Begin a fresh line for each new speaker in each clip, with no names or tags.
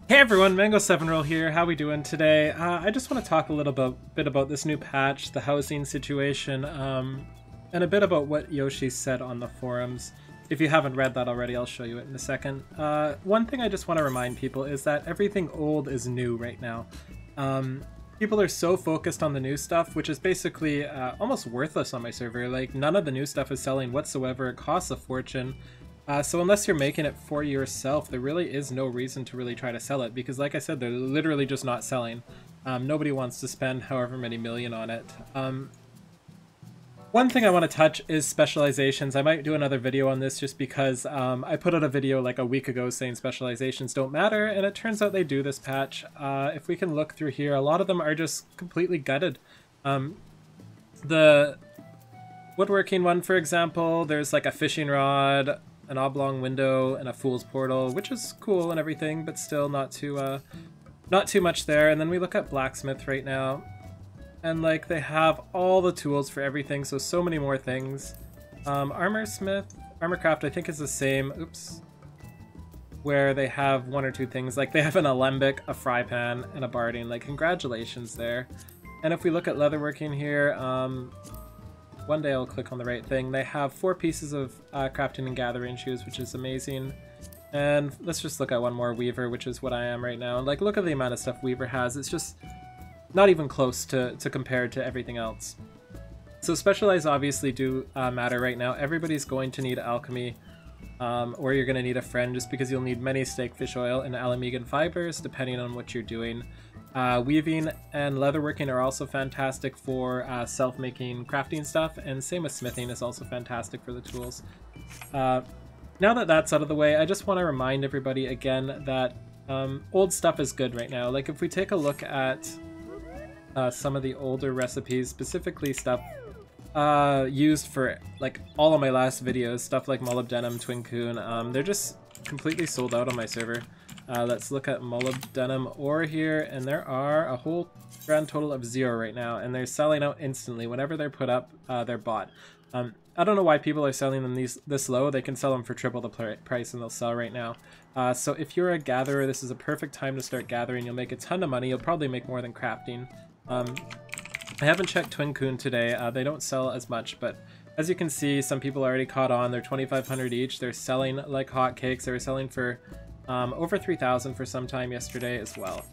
Hey everyone, Mango7Roll here. How we doing today? I just want to talk a little bit about this new patch, the housing situation, and a bit about what Yoshi said on the forums. If you haven't read that already, I'll show you it in a second. One thing I just want to remind people is that everything old is new right now. People are so focused on the new stuff, which is basically almost worthless on my server. Like, none of the new stuff is selling whatsoever. It costs a fortune. So unless you're making it for yourself, there really is no reason to really try to sell it, because like I said, they're literally just not selling. Nobody wants to spend however many million on it. One thing I want to touch is specializations. I might do another video on this just because I put out a video like a week ago saying specializations don't matter, and it turns out they do this patch. If we can look through here, a lot of them are just completely gutted. The woodworking one, for example, there's like a fishing rod, an oblong window, and a fool's portal, which is cool and everything, but still not too much there. And then we look at Blacksmith right now, and like they have all the tools for everything, so many more things. Armorcraft I think is the same, oops, where they have one or two things, like they have an alembic, a fry pan, and a barding. Like, congratulations there. And if we look at leatherworking here, one day I'll click on the right thing. They have 4 pieces of crafting and gathering shoes, which is amazing. And let's just look at one more, Weaver, which is what I am right now. And like, look at the amount of stuff Weaver has. It's just not even close to compare to everything else. So specialized obviously do matter right now. Everybody's going to need alchemy, or you're going to need a friend, just because you'll need many steakfish oil and alamegan fibers, depending on what you're doing. Weaving and leatherworking are also fantastic for self-making crafting stuff, and same with smithing is also fantastic for the tools. Now that that's out of the way, I just want to remind everybody again that old stuff is good right now. Like, if we take a look at some of the older recipes, specifically stuff used for like all of my last videos, stuff like molybdenum, twin coon, they're just completely sold out on my server. Let's look at molybdenum ore here, and there are a whole grand total of 0 right now, and they're selling out instantly. Whenever they're put up, they're bought. I don't know why people are selling them this low. They can sell them for triple the price, and they'll sell right now. So if you're a gatherer, this is a perfect time to start gathering. You'll make a ton of money. You'll probably make more than crafting. I haven't checked Twin Coon today. They don't sell as much, but as you can see, some people already caught on. They're 2,500 each. They're selling like hotcakes. They were selling for over 3,000 for some time yesterday as well.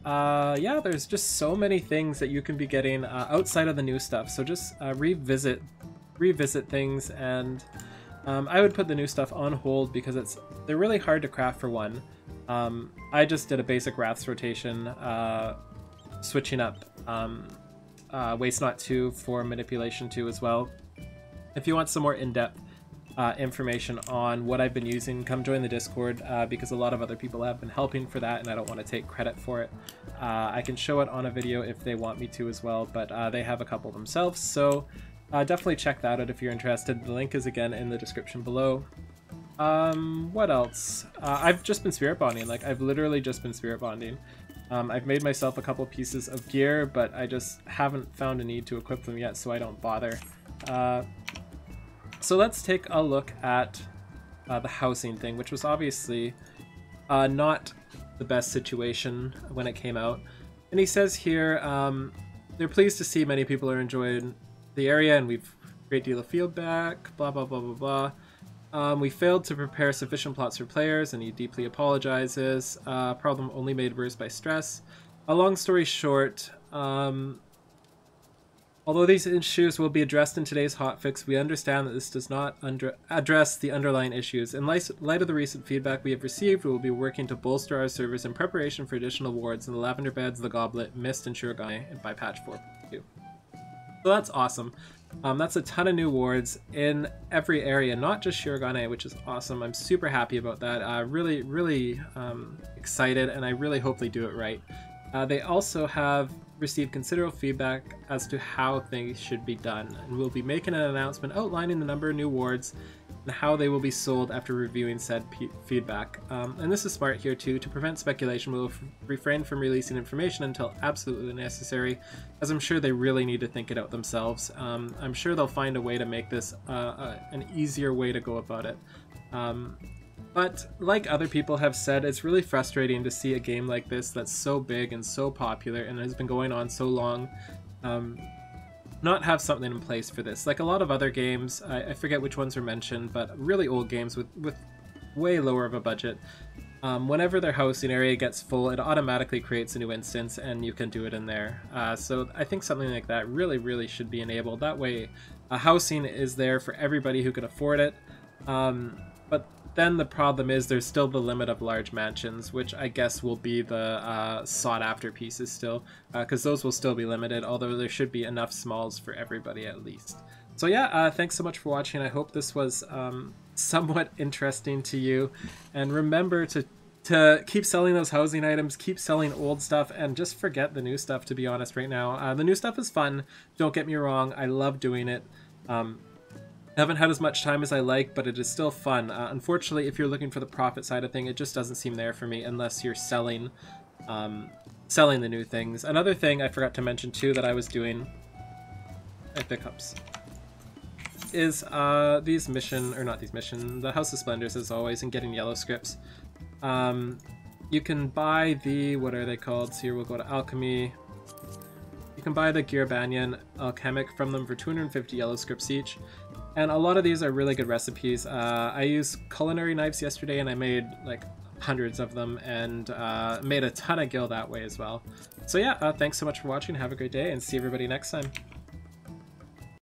Yeah, there's just so many things that you can be getting outside of the new stuff. So just revisit things, and I would put the new stuff on hold because they're really hard to craft for one. I just did a basic Wraths rotation, switching up Waste Not 2 for Manipulation 2 as well. If you want some more in-depth information on what I've been using, come join the Discord, because a lot of other people have been helping for that, and I don't want to take credit for it. I can show it on a video if they want me to as well, but they have a couple themselves, so definitely check that out if you're interested. The link is again in the description below. What else? I've just been spirit bonding. Like, I've literally just been spirit bonding. I've made myself a couple pieces of gear, but I just haven't found a need to equip them yet, so I don't bother. So let's take a look at the housing thing, which was obviously not the best situation when it came out. And he says here, they're pleased to see many people are enjoying the area, and we've a great deal of feedback, blah, blah, blah, blah, blah. We failed to prepare sufficient plots for players, and he deeply apologizes. Problem only made worse by stress. A long story short, although these issues will be addressed in today's hotfix, we understand that this does not address the underlying issues. In light of the recent feedback we have received, we will be working to bolster our servers in preparation for additional wards in the Lavender Beds, the Goblet, Mist, and Shurigane, and by patch 4.2. So that's awesome. That's a ton of new wards in every area, not just Shurigane, which is awesome. I'm super happy about that. Really excited, and I really hope they do it right. They also have received considerable feedback as to how things should be done, and we'll be making an announcement outlining the number of new wards and how they will be sold after reviewing said feedback. And this is smart here too. To prevent speculation, we'll refrain from releasing information until absolutely necessary, as I'm sure they really need to think it out themselves. I'm sure they'll find a way to make this an easier way to go about it. But like other people have said, it's really frustrating to see a game like this that's so big and so popular and has been going on so long, not have something in place for this. Like a lot of other games, I forget which ones were mentioned, but really old games with way lower of a budget, whenever their housing area gets full, it automatically creates a new instance and you can do it in there. So I think something like that really should be enabled. That way housing is there for everybody who can afford it. But then the problem is there's still the limit of large mansions, which I guess will be the sought after pieces still, because those will still be limited, although there should be enough smalls for everybody at least. So yeah, thanks so much for watching. I hope this was somewhat interesting to you, and remember to keep selling those housing items, keep selling old stuff, and just forget the new stuff, to be honest, right now. The new stuff is fun, don't get me wrong, I love doing it. I haven't had as much time as I like, but it is still fun. Unfortunately, if you're looking for the profit side of thing, it just doesn't seem there for me unless you're selling the new things. Another thing I forgot to mention too that I was doing at pickups is the House of Splendors as always, and getting yellow scripts. You can buy the, what are they called? So here we'll go to Alchemy. You can buy the Gear Banyan Alchemic from them for 250 yellow scripts each. And a lot of these are really good recipes. I used culinary knives yesterday and I made like hundreds of them and made a ton of gil that way as well. So yeah, thanks so much for watching. Have a great day and see everybody next time.